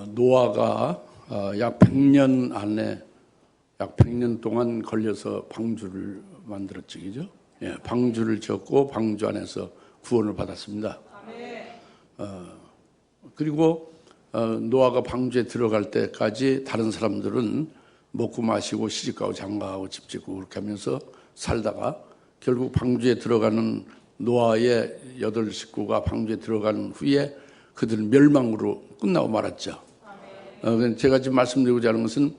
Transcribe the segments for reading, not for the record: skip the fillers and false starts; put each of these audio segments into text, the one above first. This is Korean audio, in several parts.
노아가 약 100년 안에 약 100년 동안 걸려서 방주를 만들었죠, 그죠? 예, 방주를 지었고 방주 안에서 구원을 받았습니다. 그리고 노아가 방주에 들어갈 때까지 다른 사람들은 먹고 마시고 시집가고 장가가고 집 짓고 그렇게 하면서 살다가 결국 방주에 들어가는 노아의 8 식구가 방주에 들어간 후에 그들은 멸망으로 끝나고 말았죠. 제가 지금 말씀드리고자 하는 것은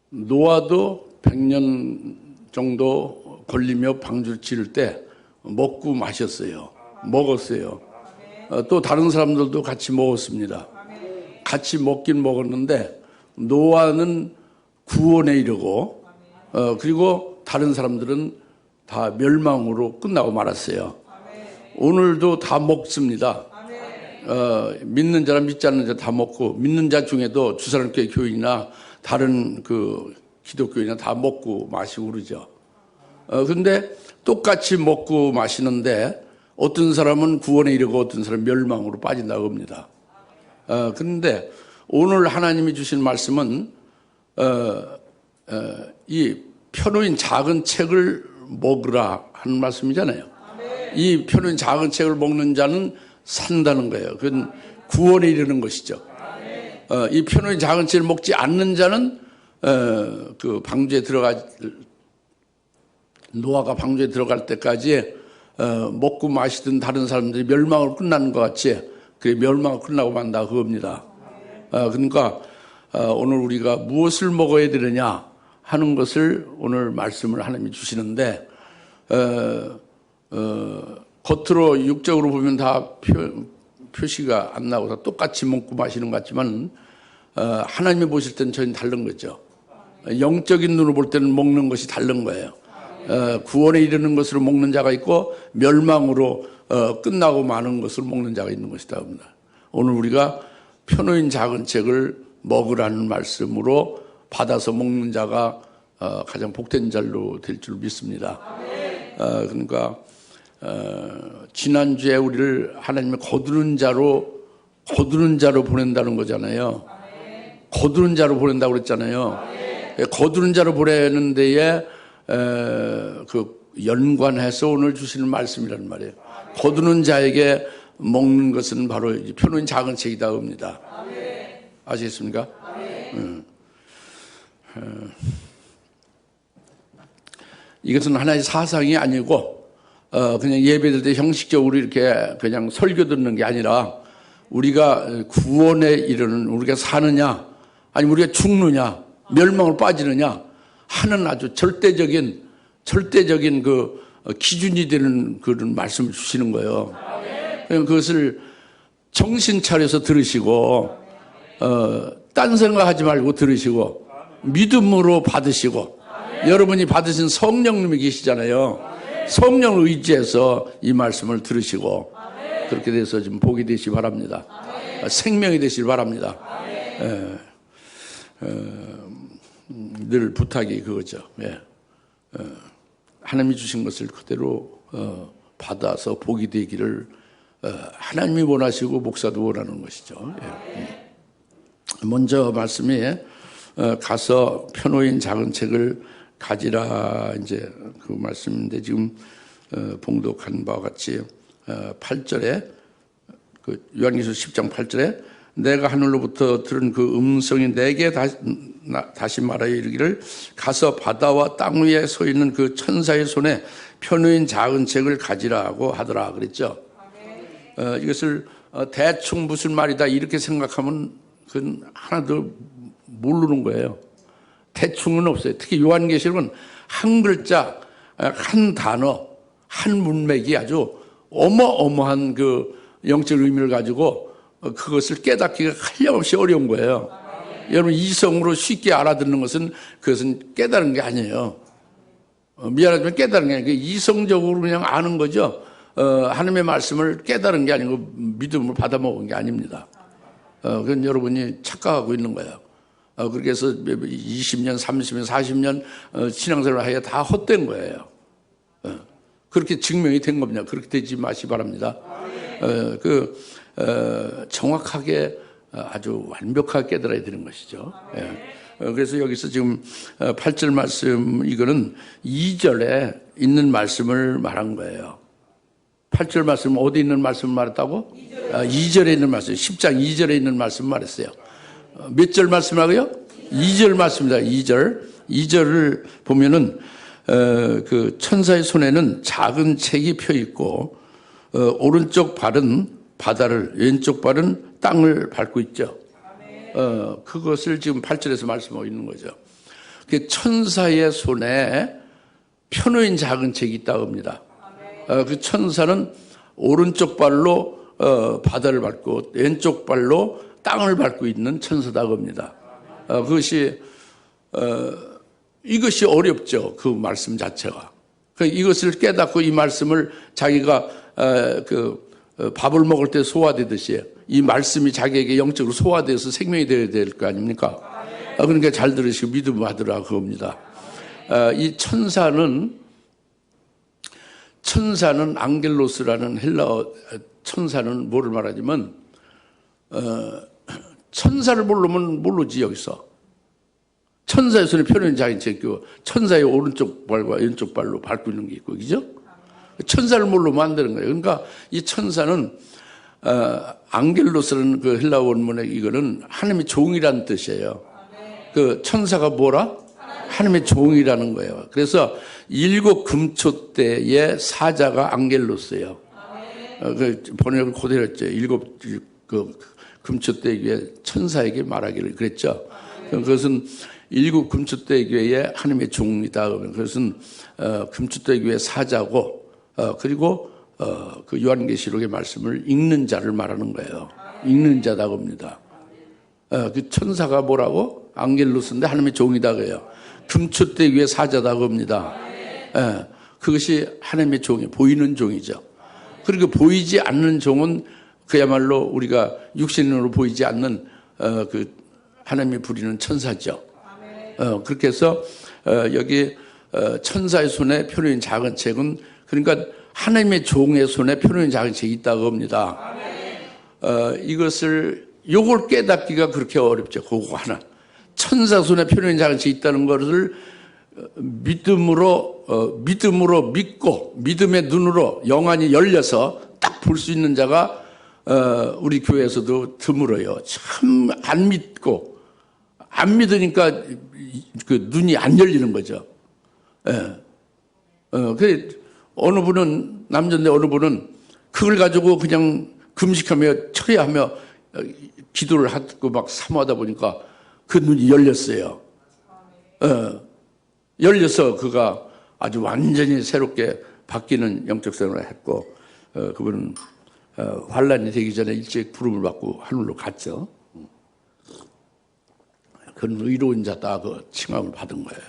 노아도 100년 정도 걸리며 방주를 지을 때 먹고 마셨어요. 먹었어요. 또 다른 사람들도 같이 먹었습니다. 같이 먹긴 먹었는데 노아는 구원에 이르고 그리고 다른 사람들은 다 멸망으로 끝나고 말았어요. 오늘도 다 먹습니다. 믿는 자랑 믿지 않는 자 다 먹고, 믿는 자 중에도 주사랑교회 교인이나 다른 그 기독교인이나 다 먹고 마시고 그러죠. 그런데 똑같이 먹고 마시는데 어떤 사람은 구원에 이르고 어떤 사람은 멸망으로 빠진다고 합니다. 그런데 오늘 하나님이 주신 말씀은 이 펴놓인 작은 책을 먹으라 하는 말씀이잖아요. 이 펴놓인 작은 책을 먹는 자는 산다는 거예요. 그건 구원에 이르는 것이죠. 이 펴놓인 작은 책을 먹지 않는 자는 그 방주에 노아가 방주에 들어갈 때까지 먹고 마시던 다른 사람들이 멸망으로 끝나는 것 같이 그 멸망으로 끝나고 만다 그겁니다. 그러니까 오늘 우리가 무엇을 먹어야 되느냐 하는 것을 오늘 말씀을 하나님이 주시는데 겉으로 육적으로 보면 다 표시가 안 나고 다 똑같이 먹고 마시는 것 같지만 하나님이 보실 때는 저희는 다른 거죠. 영적인 눈으로 볼 때는 먹는 것이 다른 거예요. 구원에 이르는 것으로 먹는 자가 있고 멸망으로 끝나고 마는 것으로 먹는 자가 있는 것이다 합니다. 오늘 우리가 펴놓인 작은 책을 먹으라는 말씀으로 받아서 먹는 자가 가장 복된 자로 될 줄 믿습니다. 그러니까 지난주에 우리를 하나님의 거두는 자로 보낸다는 거잖아요. 거두는 자로 보낸다고 그랬잖아요. 거두는 자로 보내는 데에 그 연관해서 오늘 주시는 말씀이라는 말이에요. 거두는 자에게 먹는 것은 바로 펴놓은 작은 책이다 합니다. 아시겠습니까? 이것은 하나의 사상이 아니고 그냥 예배드릴 때 형식적으로 이렇게 그냥 설교 듣는 게 아니라 우리가 구원에 이르는 우리가 사느냐 아니면 우리가 죽느냐 멸망으로 빠지느냐 하는 아주 절대적인 그 기준이 되는 그런 말씀을 주시는 거예요. 그것을 정신 차려서 들으시고 딴 생각하지 말고 들으시고 믿음으로 받으시고 여러분이 받으신 성령님이 계시잖아요. 성령을 의지해서 이 말씀을 들으시고 그렇게 돼서 좀 복이 되시기 바랍니다. 생명이 되시기 바랍니다. 늘 부탁이 그거죠. 하나님이 주신 것을 그대로 받아서 복이 되기를 하나님이 원하시고 목사도 원하는 것이죠. 먼저 말씀이 가서 펴놓인 작은 책을 가지라 이제 그 말씀인데 지금 봉독한 바와 같이 8절에 그 요한계시록 10장 8절에 내가 하늘로부터 들은 그 음성이 내게 다시 말하여 이르기를 가서 바다와 땅 위에 서 있는 그 천사의 손에 펴놓인 작은 책을 가지라고 하더라 그랬죠. 이것을 대충 무슨 말이다 이렇게 생각하면 그건 하나도 모르는 거예요. 대충은 없어요. 특히 요한계시록은 한 글자, 한 단어, 한 문맥이 아주 어마어마한 그 영적 의미를 가지고 그것을 깨닫기가 한량없이 어려운 거예요. 여러분 이성으로 쉽게 알아듣는 것은 그것은 깨달은 게 아니에요. 미안하지만 깨달은 게 아니에요. 이성적으로 그냥 아는 거죠. 하나님의 말씀을 깨달은 게 아니고 믿음을 받아먹은 게 아닙니다. 그건 여러분이 착각하고 있는 거예요. 그렇게 해서 20년, 30년, 40년 신앙생활을 하여 다 헛된 거예요. 그렇게 증명이 된 겁니다. 그렇게 되지 마시기 바랍니다. 정확하게 아주 완벽하게 깨달아야 되는 것이죠. 그래서 여기서 지금 8절 말씀, 이거는 2절에 있는 말씀을 말한 거예요. 8절 말씀 어디 있는 말씀을 말했다고? 2절에 있는 말씀, 10장 2절에 있는 말씀을 말했어요. 몇 절 말씀하고요? 2절 말씀입니다. 2절을 보면은 그 천사의 손에는 작은 책이 펴 있고 오른쪽 발은 바다를, 왼쪽 발은 땅을 밟고 있죠. 그것을 지금 8절에서 말씀하고 있는 거죠. 그 천사의 손에 펴놓인 작은 책이 있다고 합니다. 그 천사는 오른쪽 발로 바다를 밟고 왼쪽 발로 땅을 밟고 있는 천사다고 합니다. 이것이 어렵죠. 그 말씀 자체가. 이것을 깨닫고 이 말씀을 자기가 밥을 먹을 때 소화되듯이 이 말씀이 자기에게 영적으로 소화돼서 생명이 되어야 될 거 아닙니까? 그러니까 잘 들으시고 믿음하더라 그겁니다. 이 천사는 앙겔로스라는 헬라어 천사는 뭐를 말하냐면 천사를 모르면 모르지. 여기서 천사의 손에 펴놓은 자인 책이고 천사의 오른쪽 발과 왼쪽 발로 밟고 있는 게 있고, 그죠? 천사를 모르면 안 되는 거예요. 그러니까 이 천사는 앙겔로스라는 그 헬라어 원문의 이거는 하나님의 종이라는 뜻이에요. 그 천사가 뭐라? 하나님의 종이라는 거예요. 그래서 7 금초대의 사자가 앙겔로스예요. 그 번역을 그대로 했죠. 7 금초대 교회 천사에게 말하기를 그랬죠. 그것은 7 금초대 교회의 하나님의 종이다. 그것은 금초대 교회 사자고 그리고 그 요한계시록의 말씀을 읽는 자를 말하는 거예요. 읽는 자다고 합니다. 그 천사가 뭐라고? 앙겔로스인데 하나님의 종이다 그래요. 금초대 교회 사자다고 합니다. 그것이 하나님의 종이, 보이는 종이죠. 그리고 보이지 않는 종은 그야말로 우리가 육신으로 보이지 않는 그 하나님이 부리는 천사죠. 그렇게 해서 여기 천사의 손에 펴놓인 작은 책은 그러니까 하나님의 종의 손에 펴놓인 작은 책이 있다고 합니다. 요걸 깨닫기가 그렇게 어렵죠. 그거 하나. 천사 손에 펴놓인 작은 책이 있다는 것을 믿음으로 믿고 믿음의 눈으로 영안이 열려서 딱 볼 수 있는 자가 우리 교회에서도 드물어요. 참 안 믿으니까 그 눈이 안 열리는 거죠. 그 어느 분은 남자인데 어느 분은 그걸 가지고 그냥 금식하며 철야하며 기도를 하고 막 사모하다 보니까 그 눈이 열렸어요. 열려서 그가 아주 완전히 새롭게 바뀌는 영적 생활을 했고 그분은 환란이 되기 전에 일찍 부름을 받고 하늘로 갔죠. 그는 의로운 자다 그 칭함을 받은 거예요.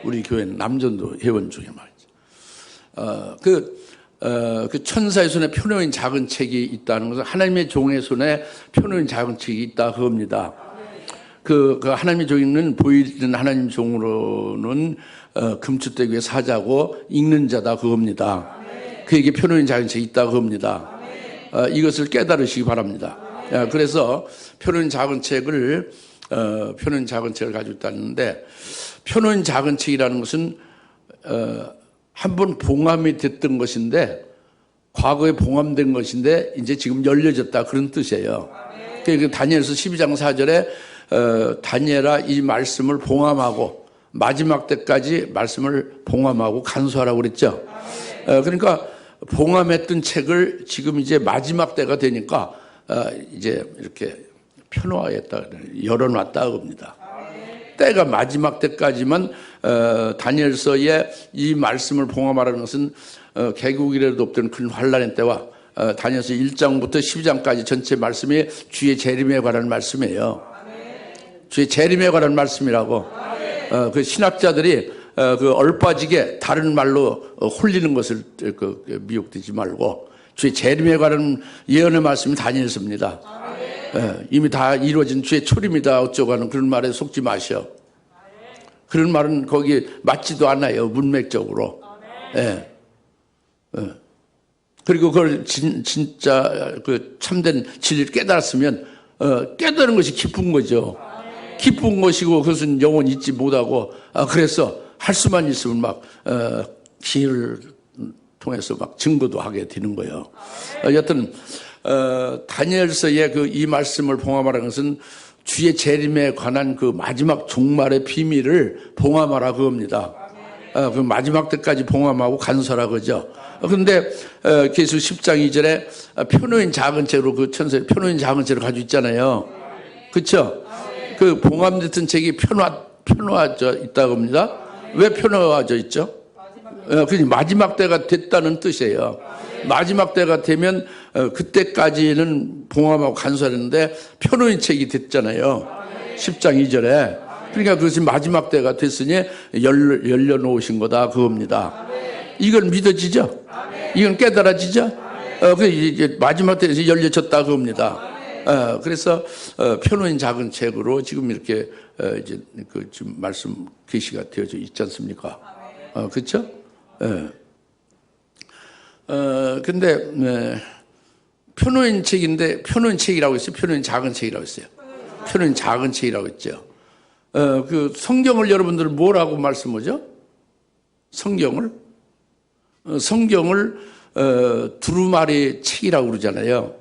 우리 교회는 남전도 회원 중에 말이죠. 그 천사의 손에 펴놓인 작은 책이 있다는 것은 하나님의 종의 손에 펴놓인 작은 책이 있다 그겁니다. 그 하나님의 종이는 보이는 하나님 종으로는 금초대 교회 사자고 읽는 자다 그겁니다. 그에게 펴놓인 작은 책이 있다 그겁니다. 이것을 깨달으시기 바랍니다. 그래서 펴놓인 작은 책을 가지고 있다는데 펴놓인 작은 책이라는 것은 한번 봉함이 됐던 것인데 과거에 봉함된 것인데 이제 지금 열려졌다 그런 뜻이에요. 그러니까 다니엘서 12장 4절에 다니엘아 이 말씀을 봉함하고 마지막 때까지 말씀을 봉함하고 간수하라고 그랬죠. 그러니까 봉함했던 책을 지금 이제 마지막 때가 되니까 이제 이렇게 펴놓아야겠다, 열어놨다 겁니다. 때가 마지막 때까지만 다니엘서에 이 말씀을 봉함하라는 것은 개국 이래도 없던 큰 환란의 때와 다니엘서 1장부터 12장까지 전체 말씀이 주의 재림에 관한 말씀이에요. 주의 재림에 관한 말씀이라고. 그 신학자들이 그 얼빠지게 다른 말로 홀리는 것을 미혹되지 말고 주의 재림에 관한 예언의 말씀이 다니엘서입니다. 이미 다 이루어진 주의 초림이다 어쩌고 하는 그런 말에 속지 마셔. 그런 말은 거기 맞지도 않아요. 문맥적으로. 그리고 그걸 진짜 그 참된 진리를 깨달았으면 깨달은 것이 기쁜 거죠. 기쁜 것이고 그것은 영원히 잊지 못하고 그래서 할 수만 있으면 막 기회를 통해서 막 증거도 하게 되는 거예요. 여튼 다니엘서의 그 이 말씀을 봉함하라는 것은 주의 재림에 관한 그 마지막 종말의 비밀을 봉함하라 그겁니다. 그 마지막 때까지 봉함하고 간서라 그죠. 그런데 계수 10장 2절에 표노인 작은 책으로 그 천사의 표노인 작은 책을 가지고 있잖아요. 그렇죠? 그 봉함됐던 책이 표노해져 있다고 합니다. 왜 표노해져 있죠? 그게 마지막 때가 됐다는 뜻이에요. 마지막 때가 되면 그때까지는 봉함하고 간수하는데 표노인 책이 됐잖아요. 10장 2절에. 그러니까 그것이 마지막 때가 됐으니 열려놓으신 거다 그겁니다. 이건 믿어지죠? 이건 깨달아지죠? 이제 마지막 때에서 열려졌다 그겁니다. 그래서 표노인 작은 책으로 지금 이렇게 이제 그 지금 말씀 계시가 되어져 있지 않습니까? 그렇죠? 근데 표노인 책인데 표노인 책이라고 했어요. 표노인 작은 책이라고 했어요. 표노인 작은 책이라고 했죠. 그 성경을 여러분들 뭐라고 말씀하죠? 성경을 두루마리 책이라고 그러잖아요.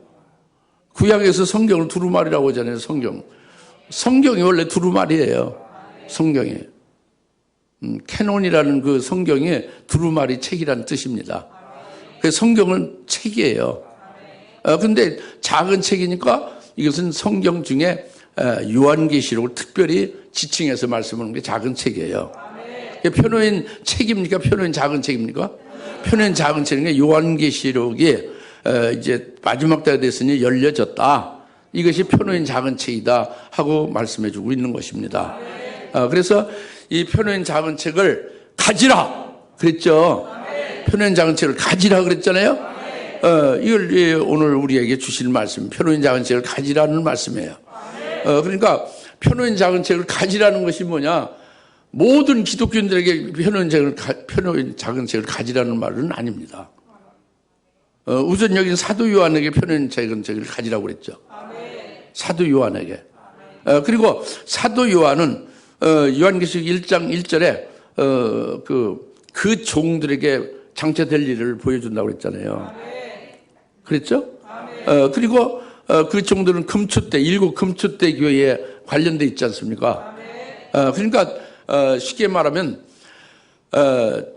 구약에서 성경을 두루마리라고 하잖아요. 성경이 원래 두루마리예요. 성경이 캐논이라는 그 성경이 두루마리 책이라는 뜻입니다. 그 성경은 책이에요. 근데 작은 책이니까 이것은 성경 중에 요한계시록을 특별히 지칭해서 말씀하는 게 작은 책이에요. 표노인 책입니까? 표노인 작은 책입니까? 표노인 작은 책은 요한계시록이 이제 마지막 때가 됐으니 열려졌다. 이것이 표노인 작은 책이다 하고 말씀해 주고 있는 것입니다. 그래서 이 표노인 작은 책을 가지라 그랬죠. 표노인 작은 책을 가지라 그랬잖아요. 이걸 오늘 우리에게 주실 말씀, 표노인 작은 책을 가지라는 말씀이에요. 그러니까 표노인 작은 책을 가지라는 것이 뭐냐? 모든 기독교인들에게 표노인 작은 책을 가지라는 말은 아닙니다. 우선 여기는 사도 요한에게 표노인 작은 책을 가지라고 그랬죠. 사도 요한에게. 그리고 사도 요한은 요한계시록 1장 1절에 그 종들에게 장차될 일을 보여준다고 그랬잖아요. 그랬죠? 그리고 그 종들은 금초대, 일곱 금초대 교회에 관련돼 있지 않습니까? 그러니까 쉽게 말하면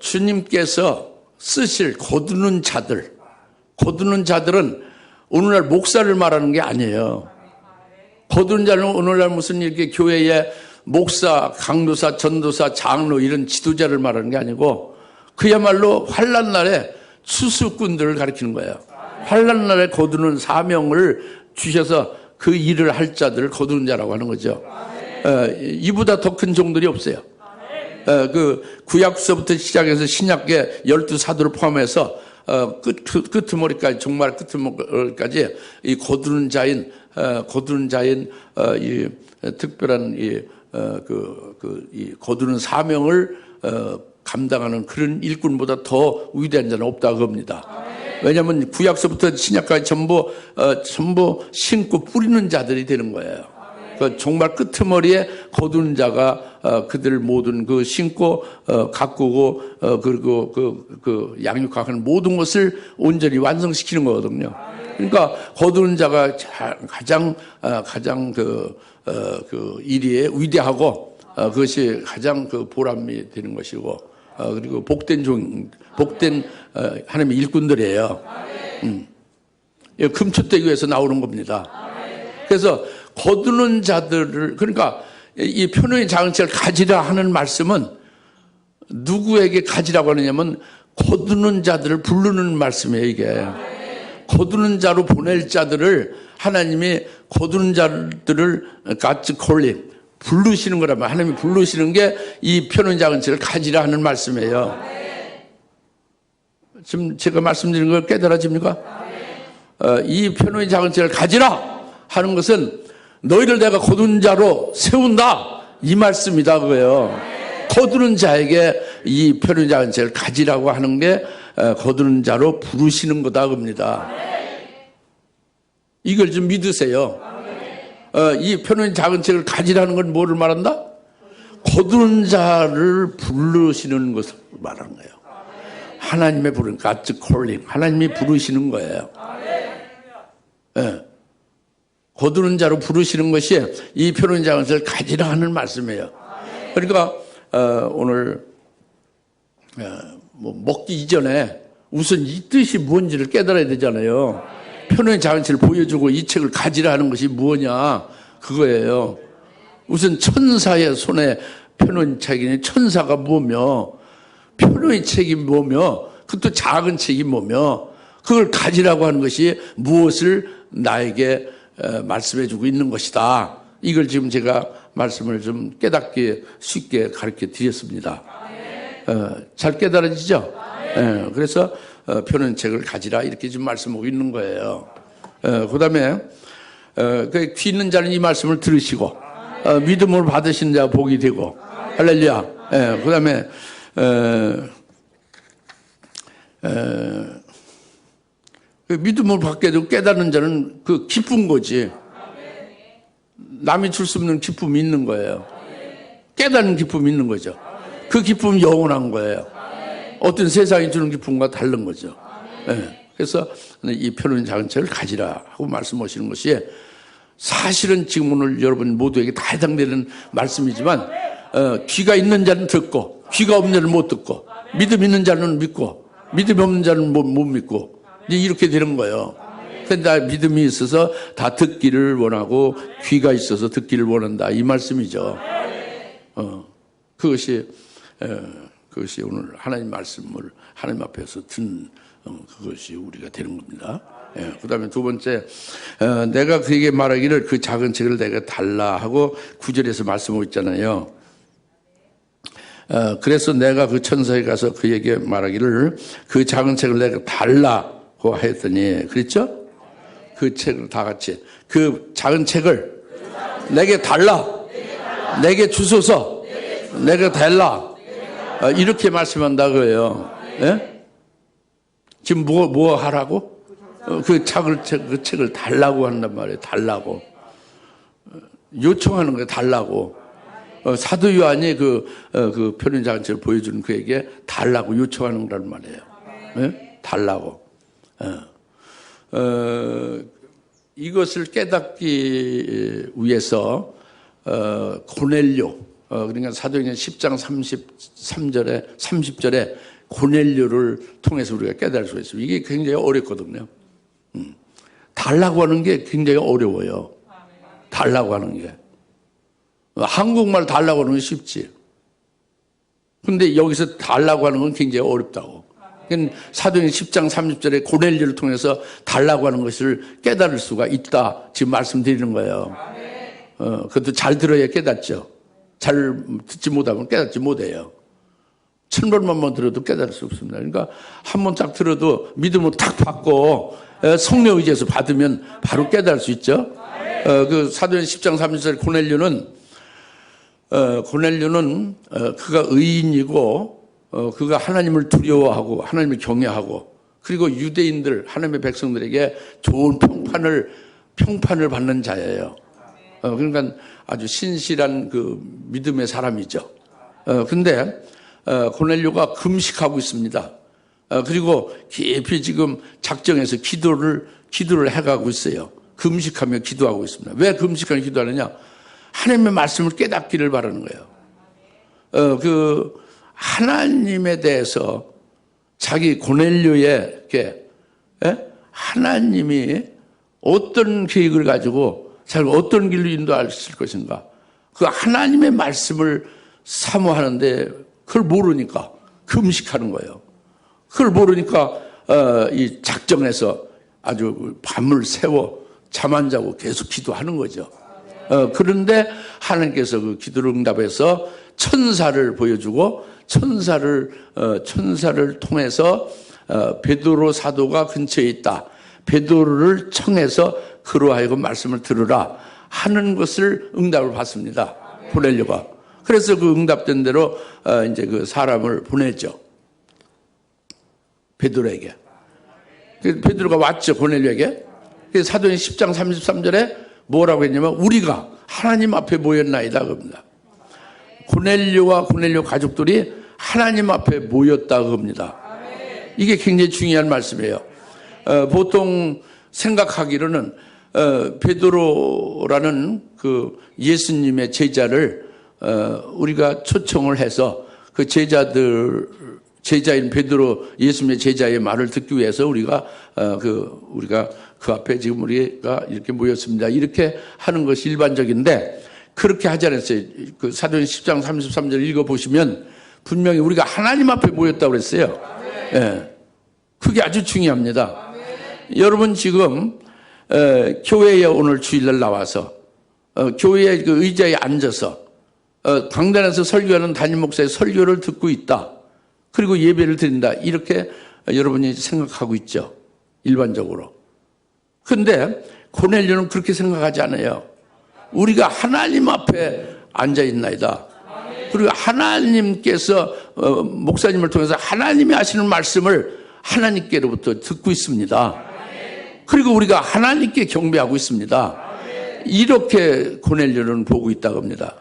주님께서 쓰실 거두는 자들은 오늘날 목사를 말하는 게 아니에요. 거두는 자는 오늘날 무슨 이렇게 교회에 목사, 강도사, 전도사, 장로 이런 지도자를 말하는 게 아니고 그야말로 환난 날에 수수꾼들을 가리키는 거예요. 환난 날에 거두는 사명을 주셔서 그 일을 할 자들을 거두는 자라고 하는 거죠. 이보다 더 큰 종들이 없어요. 그 구약서부터 시작해서 신약계 12사도를 포함해서 끄트머리까지 정말 끄트머리까지 이 거두는 자인 이 특별한 이 거두는 사명을 감당하는 그런 일꾼보다 더 위대한 자는 없다고 합니다. 왜냐하면 구약서부터 신약까지 전부 신고 뿌리는 자들이 되는 거예요. 그 정말 끄트머리에 거두는 자가 그들 모든 그 신고 가꾸고 그리고 그 양육하는 모든 것을 온전히 완성시키는 거거든요. 그러니까 거두는 자가 가장 그 일이 위대하고 그것이 가장 그 보람이 되는 것이고 그리고 복된 하나님의 일꾼들이에요. 금초대교에서 나오는 겁니다. 그래서 거두는 자들을 그러니까 이 표노인 작은 책을 가지라 하는 말씀은 누구에게 가지라고 하느냐면 거두는 자들을 부르는 말씀이에요. 이게 거두는 자로 보낼 자들을 하나님이 거두는 자들을 God's calling 부르시는 거라면 하나님이 부르시는 게 이 표노인 작은 책을 가지라 하는 말씀이에요. 지금 제가 말씀드린 걸 깨달아집니까? 이 표노인 작은 책을 가지라 하는 것은 너희를 내가 거두는 자로 세운다 이 말씀이다 그거예요. 거두는 자에게 이 표노인 작은 책을 가지라고 하는 게 거두는 자로 부르시는 거다 겁니다. 이걸 좀 믿으세요. 이 편한 작은 책을 가지라는 건 뭐를 말한다? 거두는 자를 부르시는 것을 말하는 거예요. 하나님의 부르는 God's calling, 하나님이 부르시는 거예요. 예. 거두는 자로 부르시는 것이 이 편한 작은 책을 가지라 하는 말씀이에요. 그러니까 오늘 뭐 먹기 이전에 우선 이 뜻이 뭔지를 깨달아야 되잖아요. 편한 작은 책을 보여주고 이 책을 가지라 하는 것이 뭐냐 그거예요. 우선 천사의 손에 편한 책이니 천사가 뭐며 편한 책이 뭐며 그것도 작은 책이 뭐며 그걸 가지라고 하는 것이 무엇을 나에게 말씀해 주고 있는 것이다. 이걸 지금 제가 말씀을 좀 깨닫게 쉽게 가르쳐 드렸습니다. 잘 깨달아지죠? 그래서 편한 책을 가지라 이렇게 지금 말씀하고 있는 거예요. 그 다음에 귀 있는 자는 이 말씀을 들으시고 믿음을 받으신 자 복이 되고 할렐루야. 그 다음에 믿음을 받게 되고 깨닫는 자는 그 기쁜 거지. 남이 줄 수 없는 기쁨이 있는 거예요. 깨닫는 기쁨이 있는 거죠. 그 기쁨은 영원한 거예요. 어떤 세상이 주는 기쁨과 다른 거죠. 그래서 이 편한 작은 책을 가지라 하고 말씀하시는 것이 사실은 지금 오늘 여러분 모두에게 다 해당되는 말씀이지만 귀가 있는 자는 듣고 귀가 없는 자는 못 듣고 믿음 있는 자는 믿고 믿음 없는 자는 못 믿고 이제 이렇게 되는 거예요. 근데 다 믿음이 있어서 다 듣기를 원하고 귀가 있어서 듣기를 원한다 이 말씀이죠. 그것이 오늘 하나님 말씀을 하나님 앞에서 듣는 그것이 우리가 되는 겁니다. 그 다음에 두 번째, 내가 그에게 말하기를 그 작은 책을 내가 달라 하고 9절에서 말씀하고 있잖아요. 그래서 내가 그 천사에 가서 그에게 말하기를 그 작은 책을 내가 달라고 하였더니, 그랬죠? 그 책을 다 같이, 그 작은 책을 내게 달라, 내게 주소서, 내가 달라, 이렇게 말씀한다 그래요. 예? 지금 뭐 하라고? 그 책을 달라고 한단 말이에요. 달라고. 요청하는 거예요. 달라고. 사도 요한이 그 편한 작은 책을 보여주는 그에게 달라고 요청하는 거란 말이에요. 예? 달라고. 이것을 깨닫기 위해서, 고넬료, 그러니까 사도행전 10장 33절에, 30절에 고넬료를 통해서 우리가 깨달을 수가 있습니다. 이게 굉장히 어렵거든요. 달라고 하는 게 굉장히 어려워요. 달라고 하는 게. 한국말 달라고 하는 건 쉽지. 근데 여기서 달라고 하는 건 굉장히 어렵다고. 사도행전 10장 30절에 고넬료를 통해서 달라고 하는 것을 깨달을 수가 있다. 지금 말씀드리는 거예요. 그것도 잘 들어야 깨닫죠. 잘 듣지 못하면 깨닫지 못해요. 1000번만 들어도 깨달을 수 없습니다. 그러니까 한 번 딱 들어도 믿음을 탁 받고 성령 의지에서 받으면 바로 깨달을 수 있죠. 그 사도행전 10장 30절 고넬료는 그가 의인이고 그가 하나님을 두려워하고 하나님을 경외하고 그리고 유대인들 하나님의 백성들에게 좋은 평판을 받는 자예요. 그러니까 아주 신실한 그 믿음의 사람이죠. 근데 고넬료가 금식하고 있습니다. 그리고 깊이 지금 작정해서 기도를 해가고 있어요. 금식하며 기도하고 있습니다. 왜 금식하며 기도하느냐? 하나님의 말씀을 깨닫기를 바라는 거예요. 그 하나님에 대해서 자기 고넬료에게 하나님이 어떤 계획을 가지고 자기가 어떤 길로 인도하실 것인가? 그 하나님의 말씀을 사모하는데 그걸 모르니까 금식하는 거예요. 그걸 모르니까 이 작정해서 아주 밤을 새워 잠 안 자고 계속 기도하는 거죠. 그런데 하나님께서 그 기도를 응답해서 천사를 보여주고 천사를 통해서 베드로 사도가 근처에 있다. 베드로를 청해서 그로 하여금 말씀을 들으라 하는 것을 응답을 받습니다. 고넬료가. 그래서 그 응답된 대로 이제 그 사람을 보내죠. 베드로에게. 그래서 베드로가 왔죠, 고넬료에게. 그래서 사도행 10장 33절에 뭐라고 했냐면 우리가 하나님 앞에 모였나이다 그럽니다. 고넬료와 고넬료 가족들이 하나님 앞에 모였다 그럽니다. 이게 굉장히 중요한 말씀이에요. 보통 생각하기로는 베드로라는 그 예수님의 제자를 우리가 초청을 해서 그 제자인 베드로 예수님의 제자의 말을 듣기 위해서 우리가 그 앞에 지금 우리가 이렇게 모였습니다. 이렇게 하는 것이 일반적인데 그렇게 하지 않았어요. 그 사도행 10장 33절 읽어보시면 분명히 우리가 하나님 앞에 모였다고 그랬어요. 예. 그게 아주 중요합니다. 여러분 지금 교회에 오늘 주일날 나와서 교회의 그 의자에 앉아서 강단에서 설교하는 담임 목사의 설교를 듣고 있다. 그리고 예배를 드린다. 이렇게 여러분이 생각하고 있죠. 일반적으로. 그런데 고넬료는 그렇게 생각하지 않아요. 우리가 하나님 앞에 앉아있나이다. 그리고 하나님께서 목사님을 통해서 하나님이 하시는 말씀을 하나님께로부터 듣고 있습니다. 그리고 우리가 하나님께 경배하고 있습니다. 이렇게 고넬료는 보고 있다고 합니다.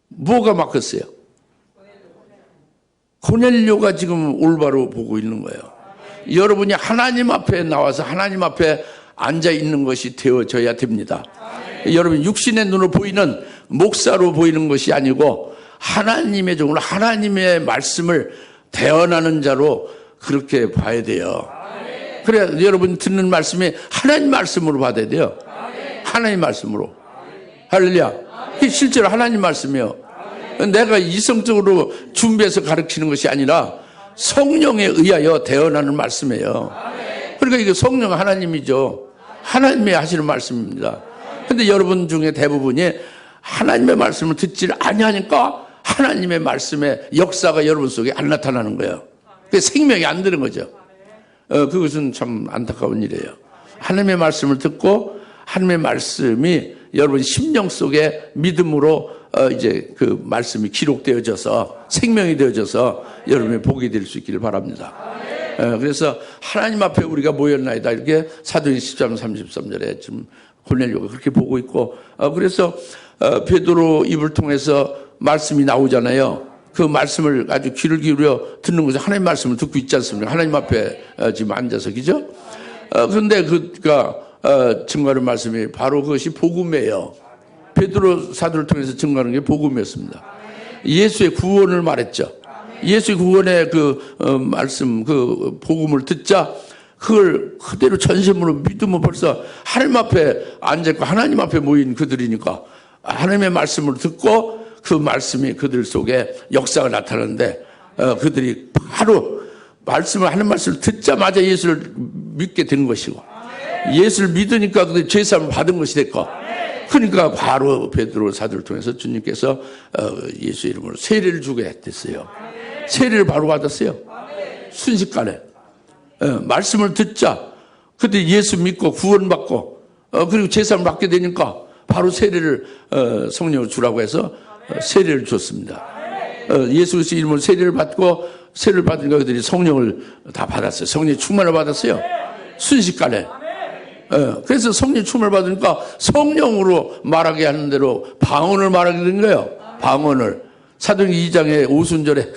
뭐가 막혔어요? 고넬료가 지금 올바로 보고 있는 거예요. 여러분이 하나님 앞에 나와서 하나님 앞에 앉아 있는 것이 되어져야 됩니다. 여러분 육신의 눈으로 보이는 목사로 보이는 것이 아니고 하나님의 종으로 하나님의 말씀을 대언하는 자로 그렇게 봐야 돼요. 그래 여러분 듣는 말씀이 하나님 말씀으로 받아야 돼요. 하나님 말씀으로. 할렐루야. 이게 실제로 하나님 말씀이에요. 내가 이성적으로 준비해서 가르치는 것이 아니라 성령에 의하여 대언하는 말씀이에요. 그러니까 이게 성령 하나님이죠. 하나님이 하시는 말씀입니다. 근데 여러분 중에 대부분이 하나님의 말씀을 듣지 아니하니까 하나님의 말씀의 역사가 여러분 속에 안 나타나는 거예요. 그게 생명이 안 드는 거죠. 그것은 참 안타까운 일이에요. 하나님의 말씀을 듣고 하나님의 말씀이 여러분 심령 속에 믿음으로 이제 그 말씀이 기록되어져서 생명이 되어져서 여러분이 보게 될 수 있기를 바랍니다. 그래서 하나님 앞에 우리가 모였나이다 이렇게 사도행 10장 33절에 지금 고넬료가 그렇게 보고 있고 그래서 베드로 입을 통해서 말씀이 나오잖아요. 그 말씀을 아주 귀를 기울여 듣는 것이 하나님 말씀을 듣고 있지 않습니까? 하나님 앞에 지금 앉아서 그죠? 그런데 그가 증거하는 말씀이 바로 그것이 복음이에요. 베드로 사도를 통해서 증거하는 게 복음이었습니다. 예수의 구원을 말했죠. 예수의 구원의 그 말씀, 그 복음을 듣자 그걸 그대로 전심으로 믿으면 벌써 하나님 앞에 앉아있고 하나님 앞에 모인 그들이니까 하나님의 말씀을 듣고 그 말씀이 그들 속에 역사가 나타나는데 그들이 바로 하나님 말씀을 듣자마자 예수를 믿게 된 것이고 예수를 믿으니까 그들이 죄사함을 받은 것이 됐고 그러니까 바로 베드로 사도를 통해서 주님께서 예수의 이름으로 세례를 주게 됐어요. 세례를 바로 받았어요. 순식간에. 말씀을 듣자 그때 예수 믿고 구원받고 그리고 죄사함을 받게 되니까 바로 세례를 성령을 주라고 해서 세례를 줬습니다. 예수 그리스도의 이름으로 세례를 받고 세례를 받으니까 그들이 성령을 다 받았어요. 성령의 충만을 받았어요. 순식간에. 그래서 성령 충만을 받으니까 성령으로 말하게 하는 대로 방언을 말하게 된 거예요. 방언을. 사도행 2장의 오순절에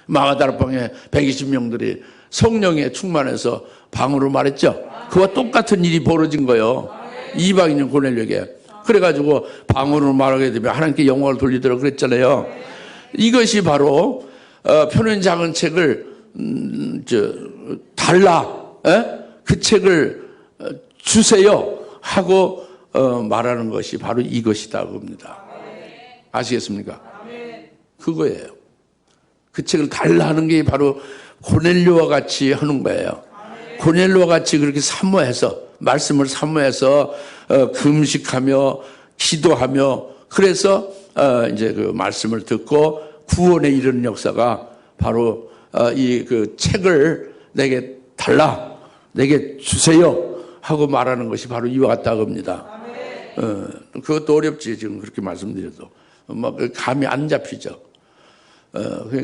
마가다락방에 120명들이 성령에 충만해서 방언으로 말했죠. 그와 똑같은 일이 벌어진 거예요. 이방인인 고넬료에게. 그래가지고 방언으로 말하게 되면 하나님께 영광을 돌리더라고 그랬잖아요. 이것이 바로 표는 작은 책을 달라 그 책을 주세요 하고 말하는 것이 바로 이것이다 겁니다. 아시겠습니까? 그거예요. 그 책을 달라 하는 게 바로 고넬료와 같이 하는 거예요. 고넬료와 같이 그렇게 사모해서 말씀을 사모해서 금식하며 기도하며 그래서 이제 그 말씀을 듣고 구원에 이르는 역사가 바로 이 그 책을 내게 달라 내게 주세요 하고 말하는 것이 바로 이와 같다고 합니다. 그것도 어렵지 지금 그렇게 말씀드려도 막 감이 안 잡히죠.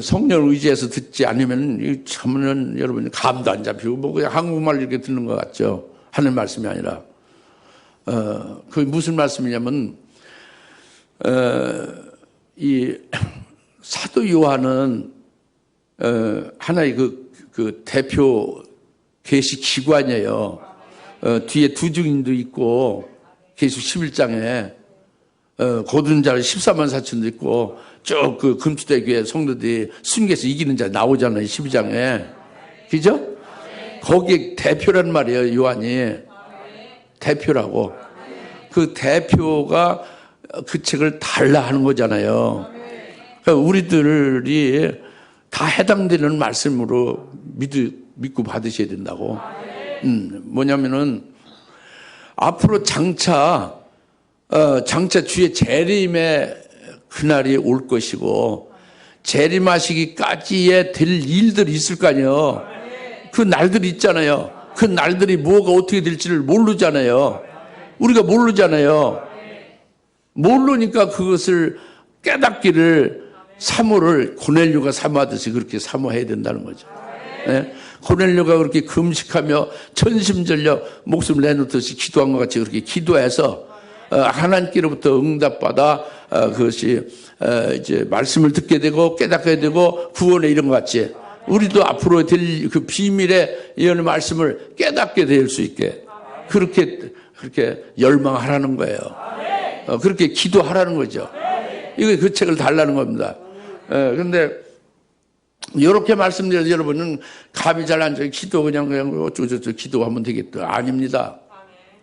성령을 의지해서 듣지 않으면 참으면 여러분 감도 안 잡히고 뭐 그냥 한국말 이렇게 듣는 것 같죠. 하는 말씀이 아니라 그게 무슨 말씀이냐면 이 사도 요한은 하나의 그 대표 계시 기관이에요. 뒤에 두 증인도 있고 계시 11장에 거두는 자를 14만 4천도 있고 쭉 그 금수대 교회 성도들이 순교해서 이기는 자 나오잖아요. 12장에. 그죠? 거기에 대표란 말이에요. 요한이. 대표라고. 그 대표가 그 책을 달라 하는 거잖아요. 그러니까 우리들이 다 해당되는 말씀으로 믿고 받으셔야 된다고. 뭐냐면은 앞으로 장차 주의 재림의 그날이 올 것이고 재림하시기까지의 될 일들이 있을 거 아니에요. 그 날들이 있잖아요. 그 날들이 뭐가 어떻게 될지를 모르잖아요. 우리가 모르잖아요. 모르니까 그것을 깨닫기를 사모를 고넬료가 사모하듯이 그렇게 사모해야 된다는 거죠. 네? 고넬료가 그렇게 금식하며 전심전력 목숨을 내놓듯이 기도한 것 같이 그렇게 기도해서 하나님께로부터 응답받아 그것이 이제 말씀을 듣게 되고 깨닫게 되고 구원에 이런 것 같이 우리도 앞으로 될 그 비밀의 예언의 말씀을 깨닫게 될 수 있게 그렇게 열망하라는 거예요. 그렇게 기도하라는 거죠. 이거 그 책을 달라는 겁니다. 그런데 이렇게 말씀드려도 여러분은 감이 잘 안 잡혀 기도 그냥 어쩌고저쩌고 기도하면 되겠다. 아닙니다.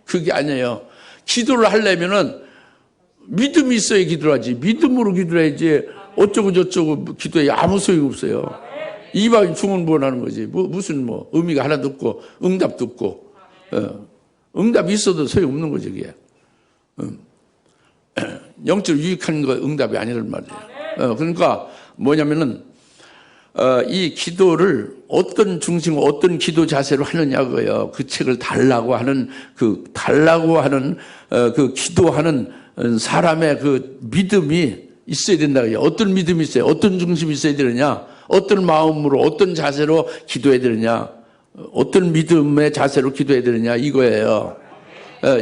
그게 아니에요. 기도를 하려면은 믿음이 있어야 기도를 하지. 믿음으로 기도해야지 어쩌고저쩌고 기도해 아무 소용이 없어요. 이방인 중언부언하는 거지. 무슨 의미가 하나도 없고 응답도 없고 응답이 있어도 소용없는 거지 그게. 영적으로 유익한 거 응답이 아니란 말이에요. 그러니까 뭐냐면은 이 기도를 어떤 중심, 어떤 기도 자세로 하느냐고요. 그 책을 달라고 하는 그 기도하는 사람의 그 믿음이 있어야 된다고요. 어떤 믿음이 있어요? 어떤 중심이 있어야 되느냐? 어떤 마음으로, 어떤 자세로 기도해야 되느냐? 어떤 믿음의 자세로 기도해야 되느냐? 이거예요.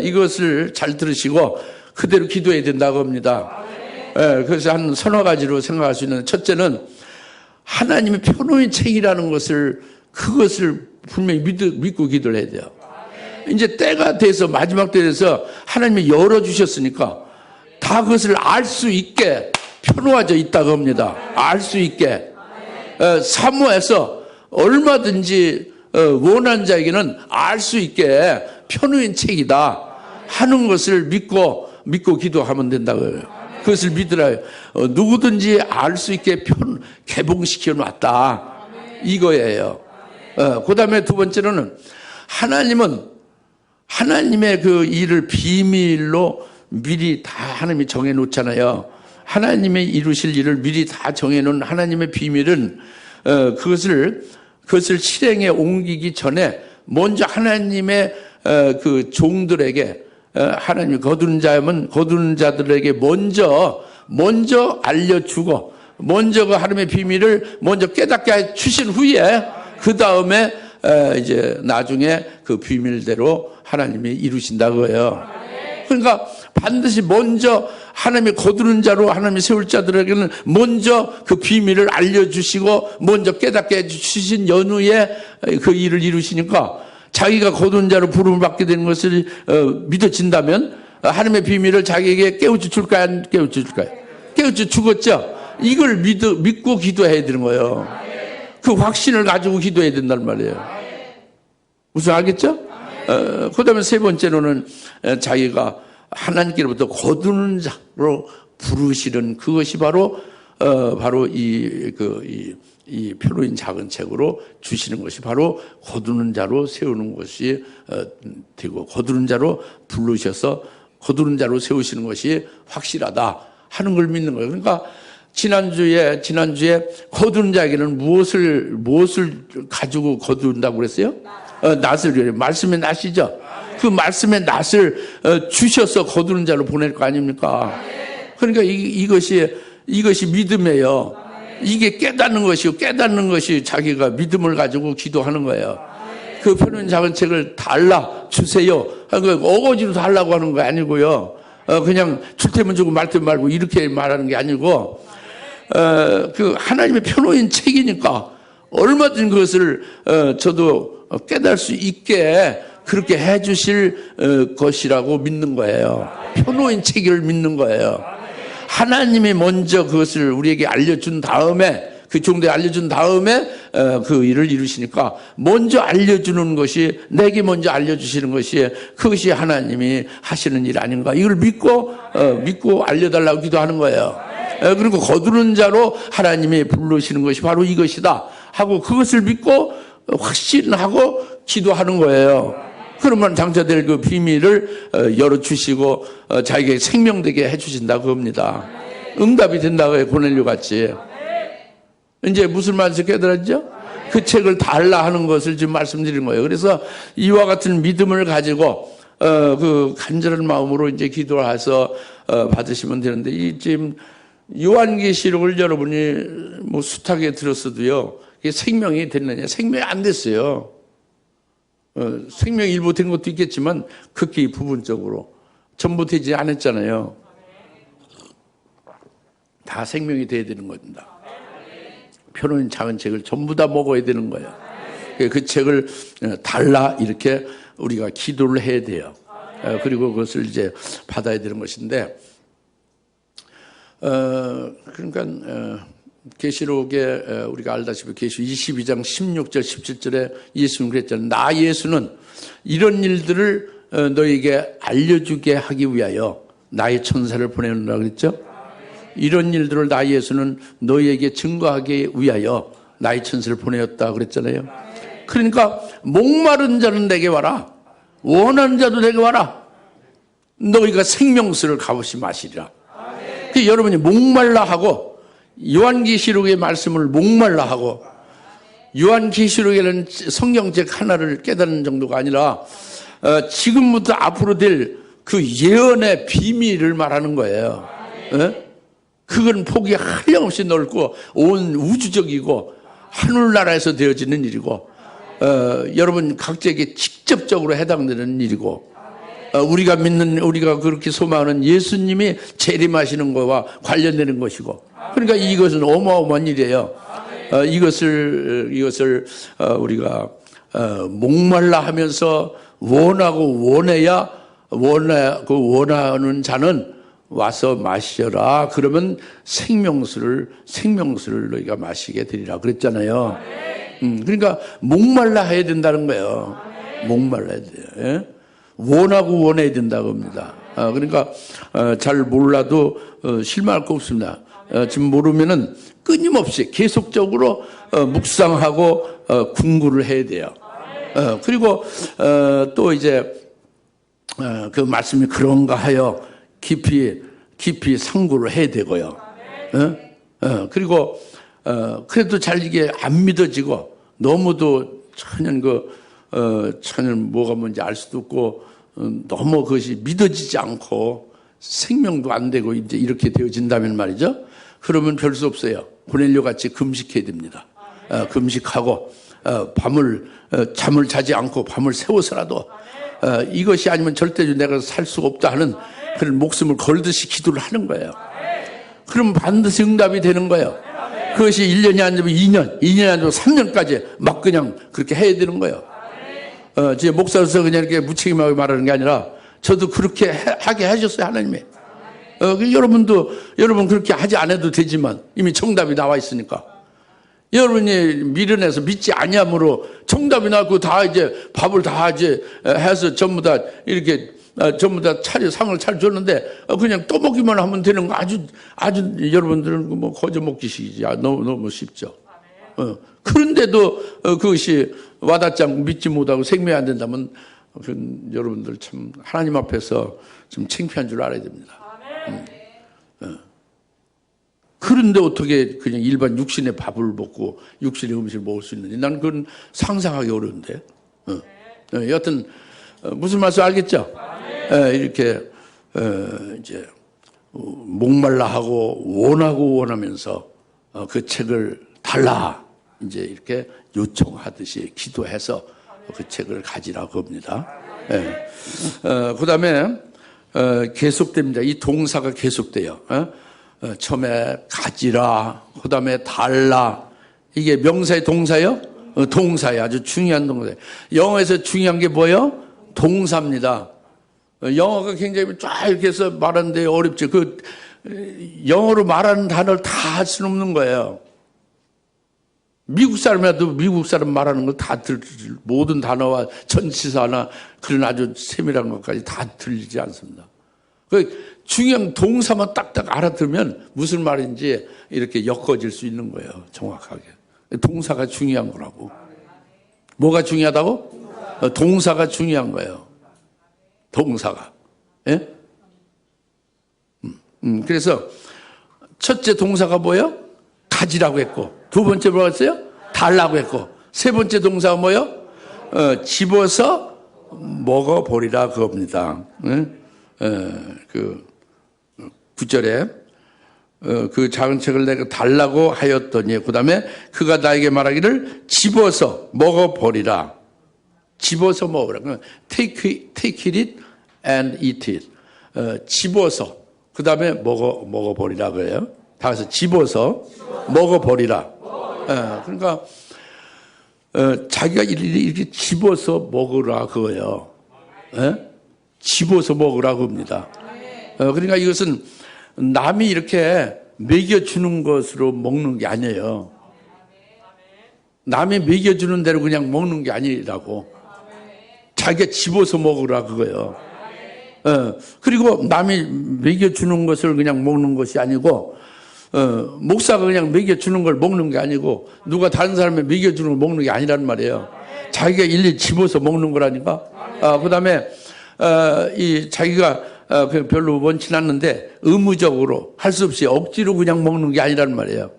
이것을 잘 들으시고 그대로 기도해야 된다고 합니다. 그래서 한 서너 가지로 생각할 수 있는 첫째는 하나님의 표노의 책이라는 그것을 분명히 믿고 기도를 해야 돼요. 이제 때가 돼서 마지막 때에 서 하나님이 열어주셨으니까 다 그것을 알 수 있게 표노해져 있다고 합니다. 알 수 있게. 사모해서 얼마든지 원하는 자에게는 알 수 있게 표노인 책이다 하는 것을 믿고 기도하면 된다고요. 그것을 믿으라. 누구든지 알 수 있게 개봉시켜 놨다. 이거예요. 그 다음에 두 번째로는 하나님의 그 일을 비밀로 미리 다 하나님이 정해 놓잖아요. 하나님의 이루실 일을 미리 다 정해 놓은 하나님의 비밀은 그것을 실행에 옮기기 전에 먼저 하나님의 그 종들에게 하나님이 거두는 자들에게 먼저 알려주고 먼저 그 하나님의 비밀을 먼저 깨닫게 해 주신 후에 그 다음에 이제 나중에 그 비밀대로 하나님이 이루신다고요. 그러니까 반드시 먼저 하나님이 거두는 자로 하나님이 세울 자들에게는 먼저 그 비밀을 알려주시고 먼저 깨닫게 해주신 연후에 그 일을 이루시니까 자기가 거두는 자로 부름을 받게 되는 것을 믿어진다면 하나님의 비밀을 자기에게 깨우쳐 줄까요? 안 깨우쳐 줄까요? 깨우쳐 주겠죠? 이걸 믿고 기도해야 되는 거예요. 그 확신을 가지고 기도해야 된단 말이에요. 무슨 알겠죠? 그 다음에 세 번째로는 자기가 하나님께로부터 거두는 자로 부르시는 그것이 바로 이 표로인 작은 책으로 주시는 것이 바로 거두는 자로 세우는 것이 되고 거두는 자로 부르셔서 거두는 자로 세우시는 것이 확실하다 하는 걸 믿는 거예요. 그러니까 지난주에 거두는 자에게는 무엇을 가지고 거둔다고 그랬어요? 낫을, 말씀의 낫이죠. 그 말씀의 낫을 주셔서 거두는 자로 보낼 거 아닙니까? 그러니까 이것이 믿음이에요. 이게 깨닫는 것이고 깨닫는 것이 자기가 믿음을 가지고 기도하는 거예요. 그 표는 작은 책을 달라 주세요. 어거지로 달라고 하는 거 아니고요. 그냥 줄 테면 주고 말 테면 말고 이렇게 말하는 게 아니고 그 하나님의 표놓인 책이니까 얼마든지 그것을 저도 깨달을 수 있게 그렇게 해주실 것이라고 믿는 거예요. 표놓인 책을 믿는 거예요. 하나님이 먼저 그것을 우리에게 알려준 다음에 그 정도에 알려준 다음에 그 일을 이루시니까 먼저 알려주는 것이 내게 먼저 알려주시는 것이 그것이 하나님이 하시는 일 아닌가 이걸 믿고 알려달라고 기도하는 거예요. 그리고 거두는 자로 하나님이 부르시는 것이 바로 이것이다 하고 그것을 믿고 확신하고 기도하는 거예요. 그러면 당사될 그 비밀을 열어주시고 자기에게 생명되게 해주신다 그겁니다. 응답이 된다고 해요. 고넬료 같이. 이제 무슨 말인지 깨달았죠? 그 책을 달라 하는 것을 지금 말씀드리는 거예요. 그래서 이와 같은 믿음을 가지고 그 간절한 마음으로 이제 기도해서 받으시면 되는데 이 지금 요한계시록을 여러분이 뭐 숱하게 들었어도요. 이게 생명이 됐느냐? 생명이 안 됐어요. 생명이 일부 된 것도 있겠지만 극히 부분적으로 전부 되지 않았잖아요. 다 생명이 돼야 되는 겁니다. 표놓인 작은 책을 전부 다 먹어야 되는 거예요. 그 책을 달라 이렇게 우리가 기도를 해야 돼요. 그리고 그것을 이제 받아야 되는 것인데 그러니까 계시록에 우리가 알다시피 계시록 22장 16절 17절에 예수님 그랬잖아요. 나 예수는 이런 일들을 너에게 알려주게 하기 위하여 나의 천사를 보내노라 그랬죠. 이런 일들을 나 예수는 너희에게 증거하기 위하여 나의 천사를 보내었다 그랬잖아요. 그러니까 목마른 자는 내게 와라. 원하는 자도 내게 와라. 너희가 생명수를 값없이 마시리라. 그 여러분이 목말라 하고 요한계시록의 말씀을 목말라 하고 요한계시록에는 성경책 하나를 깨닫는 정도가 아니라 지금부터 앞으로 될 그 예언의 비밀을 말하는 거예요. 그건 폭이 한량없이 넓고 온 우주적이고 하늘나라에서 되어지는 일이고 여러분 각자에게 직접적으로 해당되는 일이고 우리가 믿는 우리가 그렇게 소망하는 예수님이 재림하시는 것과 관련되는 것이고 그러니까 이것은 어마어마한 일이에요. 이것을 우리가 목말라 하면서 원하고 원해야 원하는 자는 와서 마셔라. 그러면 생명수를 너희가 마시게 되리라 그랬잖아요. 그러니까 목말라 해야 된다는 거예요. 목말라야 돼요. 원하고 원해야 된다고 합니다. 그러니까 잘 몰라도 실망할 거 없습니다. 지금 모르면은 끊임없이 계속적으로 묵상하고 궁구를 해야 돼요. 그리고 또 이제 그 말씀이 그런가 하여 깊이 상고를 해야 되고요. 그리고 그래도 잘 이게 안 믿어지고 너무도 전혀 뭐가 뭔지 알 수도 없고 너무 그것이 믿어지지 않고 생명도 안 되고 이제 이렇게 되어진다면 말이죠. 그러면 별 수 없어요. 고넬료 같이 금식해야 됩니다. 금식하고 잠을 자지 않고 밤을 새워서라도 이것이 아니면 절대로 내가 살 수가 없다 하는 그런 목숨을 걸듯이 기도를 하는 거예요. 그럼 반드시 응답이 되는 거예요. 그것이 1년이 안 되면 2년, 2년이 안 되면 3년까지 막 그냥 그렇게 해야 되는 거예요. 제 목사로서 그냥 이렇게 무책임하게 말하는 게 아니라 저도 그렇게 하게 하셨어요, 하나님이. 여러분 그렇게 하지 않아도 되지만 이미 정답이 나와 있으니까. 여러분이 미련해서 믿지 아니함으로 정답이 나고 다 이제 밥을 다 이제 해서 전부 다 이렇게 전부 다 상을 차려줬는데 그냥 떠먹기만 하면 되는 거 아주 여러분들은 뭐 거저먹기식이지. 너무 쉽죠. 그런데도 그것이 와닿지 않고 믿지 못하고 생명이 안 된다면 여러분들 참 하나님 앞에서 좀 창피한 줄 알아야 됩니다. 그런데 어떻게 그냥 일반 육신의 밥을 먹고 육신의 음식을 먹을 수 있는지 난 그건 상상하기 어려운데. 여하튼 무슨 말씀 알겠죠? 이렇게 이제 목말라 하고 원하면서 그 책을 달라 이제 이렇게 요청하듯이 기도해서 그 책을 가지라고 합니다. 예. 그다음에 계속됩니다. 이 동사가 계속돼요. 처음에 가지라, 그다음에 달라. 이게 명사의 동사요? 동사예요. 아주 중요한 동사예요. 영어에서 중요한 게 뭐예요? 동사입니다. 영어가 굉장히 쫙 이렇게 해서 말하는데 어렵죠. 영어로 말하는 단어를 다 할 수는 없는 거예요. 미국 사람이라도 미국 사람 말하는 걸 다 모든 단어와 전치사나 그런 아주 세밀한 것까지 다 들리지 않습니다. 중요한 동사만 딱딱 알아들으면 무슨 말인지 이렇게 엮어질 수 있는 거예요. 정확하게. 동사가 중요한 거라고. 뭐가 중요하다고? 동사가 중요한 거예요. 동사가. 예? 그래서 첫째 동사가 뭐예요? 가지라고 했고, 두 번째 뭐가 했어요? 달라고 했고, 세 번째 동사가 뭐예요? 집어서 먹어보리라 그겁니다. 그 9절에 그 작은 책을 내가 달라고 하였더니 그 다음에 그가 나에게 말하기를 집어서 먹어보리라. 집어서 먹으라. take it and eat it. 집어서 그 다음에 먹어버리라 그래요. 다 같이 집어서 먹어버리라. 그러니까 자기가 이렇게 집어서 먹으라 그거예요. 집어서 먹으라 그겁니다. 그러니까 이것은 남이 이렇게 먹여주는 것으로 먹는 게 아니에요. 남이 먹여주는 대로 그냥 먹는 게 아니라고. 자기가 집어서 먹으라 그거예요. 그리고 남이 먹여주는 것을 그냥 먹는 것이 아니고, 목사가 그냥 먹여주는 걸 먹는 게 아니고, 누가 다른 사람이 먹여주는 걸 먹는 게 아니란 말이에요. 자기가 일일이 집어서 먹는 거라니까. 그 다음에, 자기가 별로 원치 않는데, 의무적으로 할 수 없이 억지로 그냥 먹는 게 아니란 말이에요.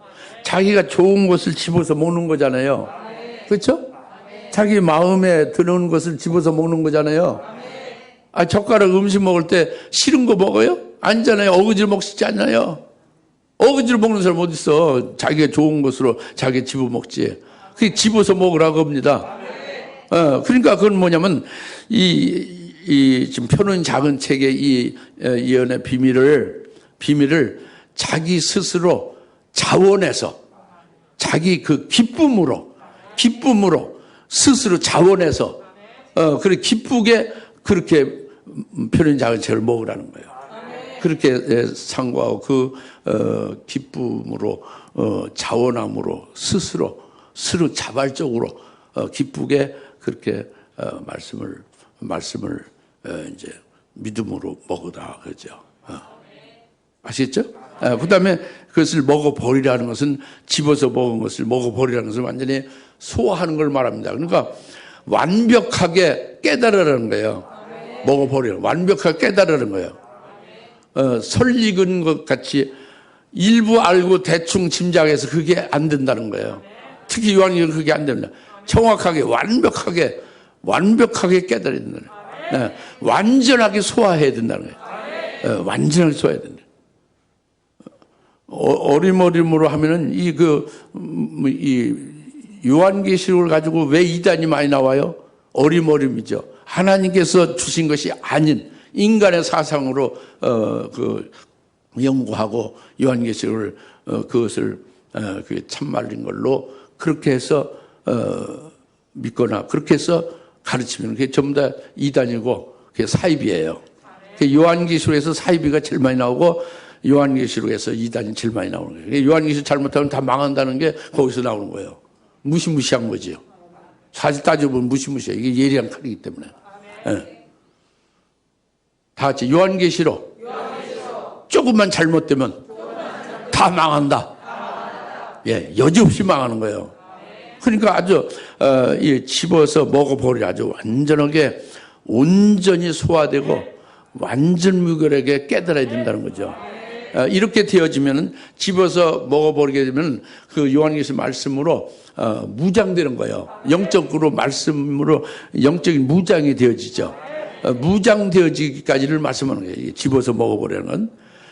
자기가 좋은 것을 집어서 먹는 거잖아요. 그렇죠? 자기 마음에 드는 것을 집어서 먹는 거잖아요. 젓가락 음식 먹을 때 싫은 거 먹어요? 아니잖아요. 어거지로 먹지 않아요. 어거지로 먹는 사람 어디 있어? 자기가 좋은 것으로 자기 집어 먹지. 그게 집어서 먹으라고 합니다. 그러니까 그건 뭐냐면 지금 펴놓은 작은 책의 이 예언의 비밀을 자기 스스로 자원해서 자기 그 기쁨으로 스스로 자원해서 그렇게 기쁘게 그렇게 펴놓은 작은 책을 먹으라는 거예요. 그렇게 상고하고 그 기쁨으로 자원함으로 스스로 자발적으로 기쁘게 그렇게 말씀을 이제 믿음으로 먹으라 그러죠. 아시겠죠? 그다음에 그것을 먹어버리라는 것은 집어서 먹은 것을 먹어버리라는 것은 완전히 소화하는 걸 말합니다. 그러니까 완벽하게 깨달으라는 거예요. 먹어버리라. 완벽하게 깨달으라는 거예요. 설익은 것 같이 일부 알고 대충 짐작해서 그게 안 된다는 거예요. 특히 요한계시록은 그게 안 됩니다. 정확하게 완벽하게 깨달아야 된다는 거예요. 완전하게 소화해야 된다는 거예요. 완전하게 소화해야 된다. 어림어림으로 하면은 이 요한계시록을 가지고 왜 이단이 많이 나와요? 어림어림이죠. 하나님께서 주신 것이 아닌 인간의 사상으로 연구하고 요한계시록을 그것을 그게 참말인 걸로 그렇게 해서 믿거나 그렇게 해서 가르치면 그게 전부 다 이단이고 그게 사이비예요. 요한계시록에서 사이비가 제일 많이 나오고 요한계시록에서 이단이 제일 많이 나오는 거예요. 요한계시록 잘못하면 다 망한다는 게 거기서 나오는 거예요. 무시무시한 거지요. 사실 따져보면 무시무시해. 이게 예리한 칼이기 때문에. 다 같이 요한계시록 조금만 잘못되면 다 망한다. 여지없이 망하는 거예요. 그러니까 아주 집어서 먹어버리라. 아주 완전하게 온전히 소화되고 완전 무결하게 깨달아야 된다는 거죠. 이렇게 되어지면은 집어서 먹어버리게 되면 그 요한계시록 말씀으로 무장되는 거예요. 영적으로 말씀으로 영적인 무장이 되어지죠. 무장되어지기까지를 말씀하는 거예요. 집어서 먹어버리는 건.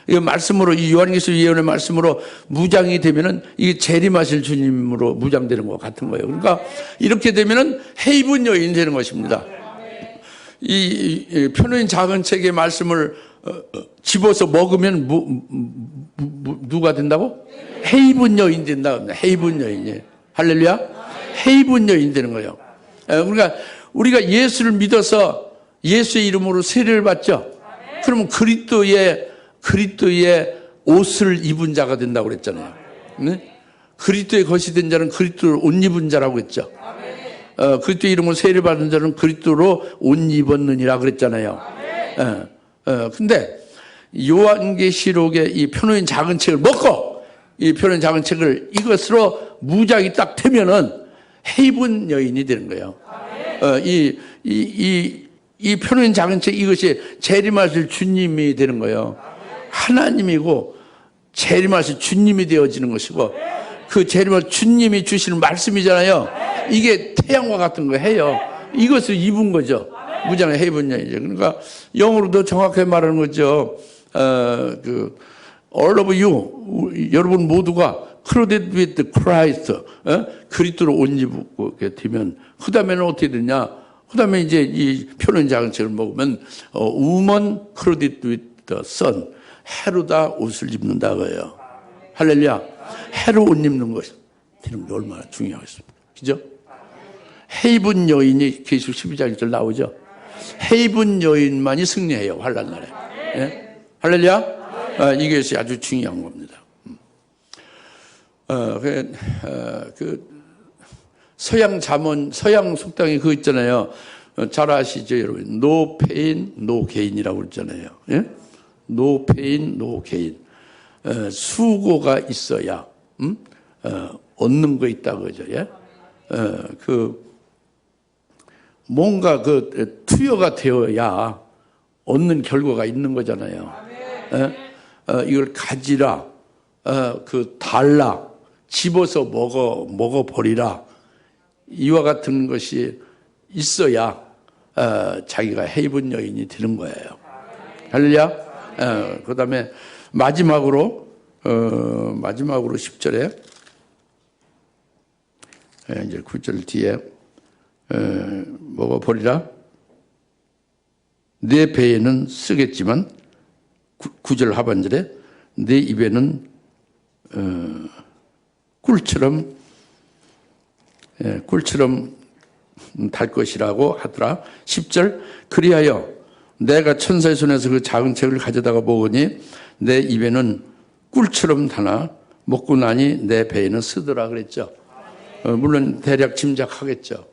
이 말씀으로, 이 요한계시록 예언의 말씀으로 무장이 되면은 이게 재림하실 주님으로 무장되는 것 같은 거예요. 그러니까 이렇게 되면은 해입은 여인이 되는 것입니다. 이 편호인 작은 책의 말씀을 집어서 먹으면 누가 된다고? 해입은 여인 된다. 해입은 여인이. 할렐루야. 해입은 여인 되는 거예요. 그러니까 우리가 예수를 믿어서 예수의 이름으로 세례를 받죠. 그러면 그리스도의 옷을 입은 자가 된다고 그랬잖아요. 네? 그리스도의 것이 된 자는 그리스도를 옷 입은 자라고 했죠. 그리스도의 이름으로 세례를 받은 자는 그리스도로 옷 입었느니라 그랬잖아요. 근데 요한계시록의 이 편호인 작은 책을 먹고 이 편호인 작은 책을 이것으로 무장이 딱 되면은 해입은 여인이 되는 거예요. 이 편호인 작은 책 이것이 재림하실 주님이 되는 거예요. 하나님이고 재림하실 주님이 되어지는 것이고 그 재림하실 주님이 주시는 말씀이잖아요. 이게 태양과 같은 거 해요. 이것을 입은 거죠. 무장의 해입은 여인이죠. 그러니까 영어로도 정확하게 말하는 거죠. all of you, 여러분 모두가 clothed with Christ, 그리스도로 옷 입게 되면 그 다음에는 어떻게 되냐? 그 다음에 이제 이 편호인 작은 책을 먹으면 woman clothed with the sun, 해로다 옷을 입는다 그래요. 할렐루야. 해로 옷 입는 것 이런 게 얼마나 중요하겠습니까? 그죠? 해입은 여인이 계시록 12장 1절 나오죠. 해입은 여인만이 승리해요. 환난 날에. 예? 할렐루야. 이것이 아주 중요한 겁니다. 서양 잠언, 서양 속담이 그거 있잖아요. 잘 아시죠, 여러분? No pain, no gain이라고 그랬잖아요. 예? No pain, no gain. 수고가 있어야, 얻는 거 있다, 그죠? 예? 뭔가 투여가 되어야 얻는 결과가 있는 거잖아요. 이걸 가지라, 달라, 집어서 먹어버리라. 이와 같은 것이 있어야 자기가 해입은 여인이 되는 거예요. 할렐루야. 그 다음에 마지막으로 10절에 이제 9절 뒤에 먹어버리라. 내 배에는 쓰겠지만 9절 하반절에 내 입에는 꿀처럼 달 것이라고 하더라. 10절 그리하여 내가 천사의 손에서 그 작은 책을 가져다가 먹으니 내 입에는 꿀처럼 다나 먹고 나니 내 배에는 쓰더라 그랬죠. 물론 대략 짐작하겠죠.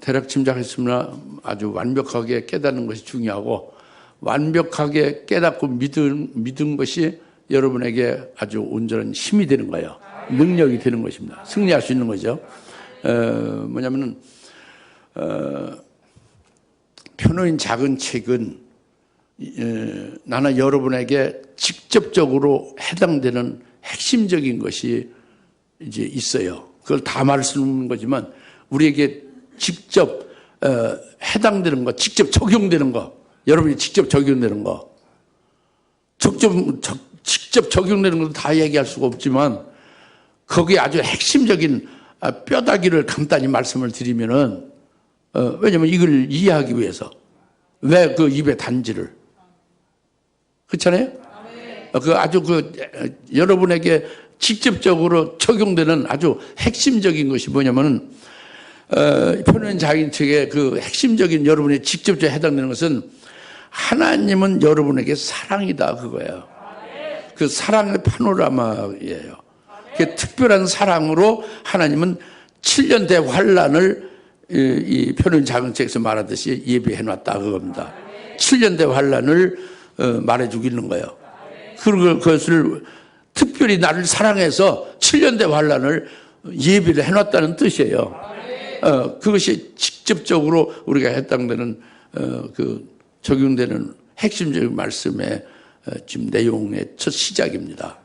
대략 짐작했으나 아주 완벽하게 깨닫는 것이 중요하고 완벽하게 깨닫고 믿은 것이 여러분에게 아주 온전한 힘이 되는 거예요. 능력이 되는 것입니다. 승리할 수 있는 거죠. 뭐냐면은 편호인 작은 책은 나는 여러분에게 직접적으로 해당되는 핵심적인 것이 이제 있어요. 그걸 다 말씀하는 거지만 우리에게 직접 해당되는 거, 직접 적용되는 거, 여러분이 직접 적용되는 거, 직접 적용되는 것도 다 얘기할 수가 없지만 거기에 아주 핵심적인 뼈다귀를 간단히 말씀을 드리면은 왜냐면 이걸 이해하기 위해서 왜 그 입에 단지를 그렇잖아요? 아주 여러분에게 직접적으로 적용되는 아주 핵심적인 것이 뭐냐면은 편호인 작은 책의 그 핵심적인 여러분의 직접적으로 해당되는 것은 하나님은 여러분에게 사랑이다 그거예요. 그 사랑의 파노라마예요. 그 특별한 사랑으로 하나님은 7년 대환란을 이 편호인 작은 책에서 말하듯이 예비해 놨다 그겁니다. 7년 대환란을 말해주고 있는 거예요. 그것을 특별히 나를 사랑해서 7년 대환란을 예비를 해놨다는 뜻이에요. 그것이 직접적으로 우리가 해당되는 적용되는 핵심적인 말씀의 지금 내용의 첫 시작입니다.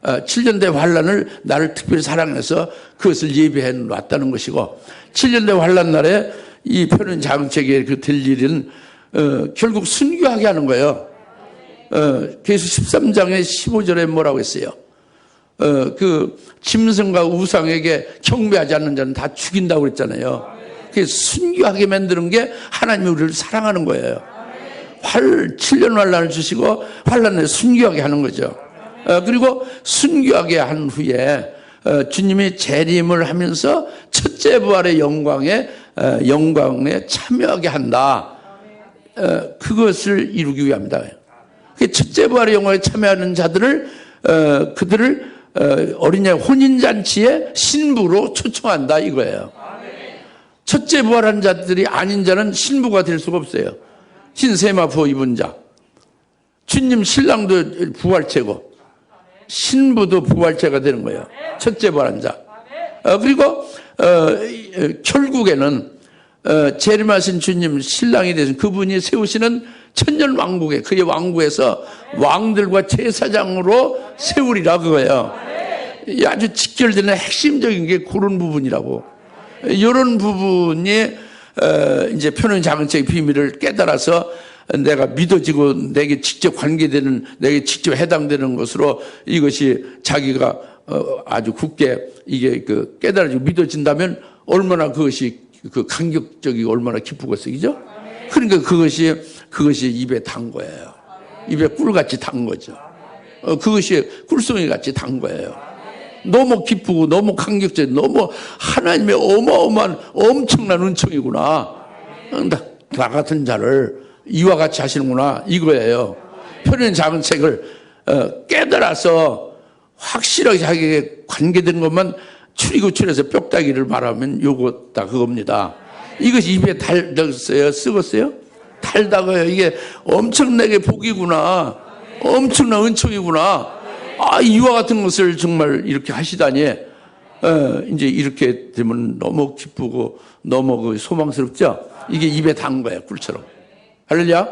7년대 환란을 나를 특별히 사랑해서 그것을 예비해 놨다는 것이고 7년대 환란 날에 이 편호인 작은 책에 될 일은 결국 순교하게 하는 거예요. 계수 13장의 15절에 뭐라고 했어요? 그 짐승과 우상에게 경배하지 않는 자는 다 죽인다고 그랬잖아요. 그래서 순교하게 만드는 게 하나님이 우리를 사랑하는 거예요. 7년 환란을 주시고 환란을 순교하게 하는 거죠. 그리고 순교하게 한 후에 주님이 재림을 하면서 첫째 부활의 영광에 참여하게 한다. 그것을 이루기 위함이다. 첫째 부활의 영광에 참여하는 자들을 그들을 어린 양 혼인잔치의 신부로 초청한다 이거예요. 첫째 부활한 자들이 아닌 자는 신부가 될 수가 없어요. 흰세마포 입은 자, 주님 신랑도 부활체고 신부도 부활체가 되는 거예요. 첫째 부활한 자. 그리고 결국에는 재림하신 주님 신랑이 되신 그분이 세우시는 천년 왕국에 그의 왕국에서 왕들과 제사장으로 세우리라 그거예요. 아주 직결되는 핵심적인 게 그런 부분이라고. 이런 부분이 이제 편은 작은 책의 비밀을 깨달아서 내가 믿어지고 내게 직접 관계되는, 내게 직접 해당되는 것으로 이것이 자기가 아주 굳게 이게 그 깨달아지고 믿어진다면 얼마나 그것이 그 감격적이고 얼마나 기쁘겠어요. 그죠? 그러니까 그것이 입에 단 거예요. 입에 꿀같이 단 거죠. 그것이 꿀송이 같이 단 거예요. 너무 기쁘고 너무 감격적, 너무 하나님의 어마어마한 엄청난 은총이구나. 나 같은 자를 이와 같이 하시는구나 이거예요. 편은 작은 책을 깨달아서 확실하게 자기에게 관계되는 것만 추리고 추려서 뼈다귀를 말하면 요거 다 그겁니다. 이것이 입에 달렸어요? 썩었어요? 달다고요. 이게 엄청나게 복이구나. 엄청난 은총이구나. 이와 같은 것을 정말 이렇게 하시다니, 이제 이렇게 되면 너무 기쁘고 너무 소망스럽죠? 이게 입에 단 거예요. 꿀처럼. 할렐루야?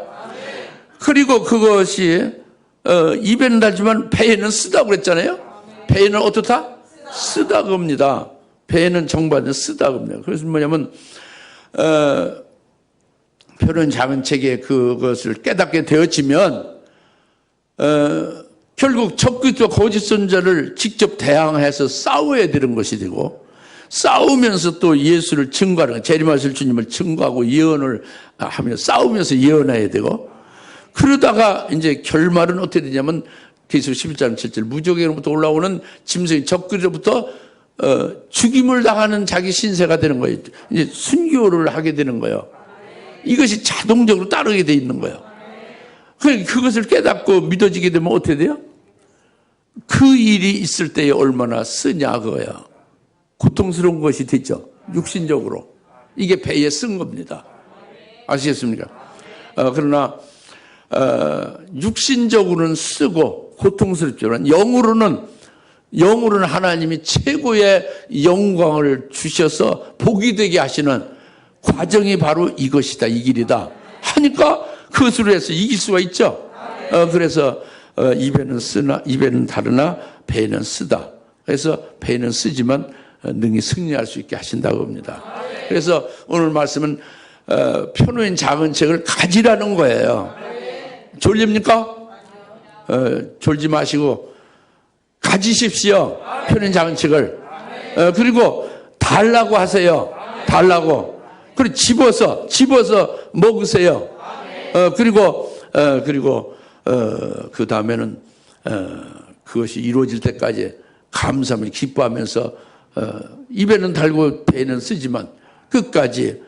그리고 그것이, 입에는 달지만 배에는 쓰다고 그랬잖아요? 배에는 어떻다? 쓰다 겁니다. 배에는 정반은 쓰다 겁니다. 그래서 뭐냐면, 표는 작은 책에 그것을 깨닫게 되어지면, 결국 적그리스도 거짓 선자를 직접 대항해서 싸워야 되는 것이 되고 싸우면서 또 예수를 증거하는, 재림하실 주님을 증거하고 예언을 하며 싸우면서 예언해야 되고, 그러다가 이제 결말은 어떻게 되냐면 계수 11장 7절 무적에로부터 올라오는 짐승이 적그리스도로부터 죽임을 당하는 자기 신세가 되는 거예요. 이제 순교를 하게 되는 거예요. 이것이 자동적으로 따르게 돼 있는 거예요. 그것을 깨닫고 믿어지게 되면 어떻게 돼요? 그 일이 있을 때에 얼마나 쓰냐 그거예요. 고통스러운 것이 되죠. 육신적으로. 이게 배에 쓴 겁니다. 아시겠습니까? 그러나 육신적으로는 쓰고 고통스럽지만 영으로는 하나님이 최고의 영광을 주셔서 복이 되게 하시는 과정이 바로 이것이다, 이 길이다 하니까 그것으로 해서 이길 수가 있죠. 그래서 입에는 다르나 배에는 쓰다. 그래서 배에는 쓰지만 능히 승리할 수 있게 하신다고 합니다. 그래서 오늘 말씀은 편우인 작은 책을 가지라는 거예요. 졸립니까? 졸지 마시고 가지십시오. 편우인 작은 책을. 그리고 달라고 하세요. 달라고. 그리고 집어서 먹으세요. 그리고 그 다음에는 그것이 이루어질 때까지 감사하며 기뻐하면서 입에는 달고 배에는 쓰지만 끝까지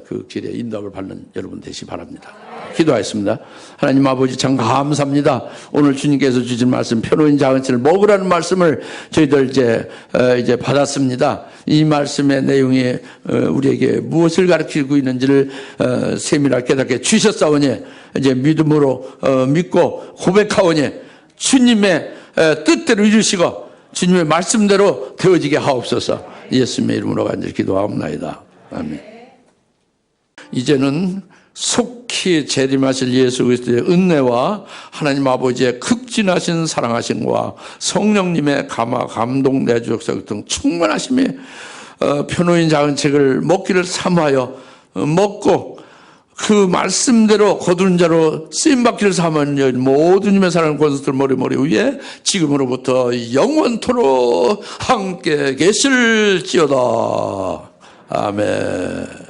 그 길에 인도함을 받는 여러분 되시기 바랍니다. 기도하겠습니다. 하나님 아버지 참 감사합니다. 오늘 주님께서 주신 말씀 편우인 작은 책을 먹으라는 말씀을 저희들 이제 받았습니다. 이 말씀의 내용이 우리에게 무엇을 가르치고 있는지를 세밀하게 깨닫게 주셨사오니 이제 믿음으로 믿고 고백하오니 주님의 뜻대로 이루시고 주님의 말씀대로 되어지게 하옵소서. 예수님의 이름으로 간절히 기도하옵나이다. 아멘. 이제는 속히 재림하실 예수 그리스도의 은혜와 하나님 아버지의 극진하신 사랑하심과 성령님의 감화 감동 내주 역사 등 충만하심이 편우인 작은 책을 먹기를 삼하여 먹고 그 말씀대로 거두는 자로 쓰임받기를 사모하는 모든 님의 사랑하는 권속들 머리 위에 지금으로부터 영원토록 함께 계실지어다. 아멘.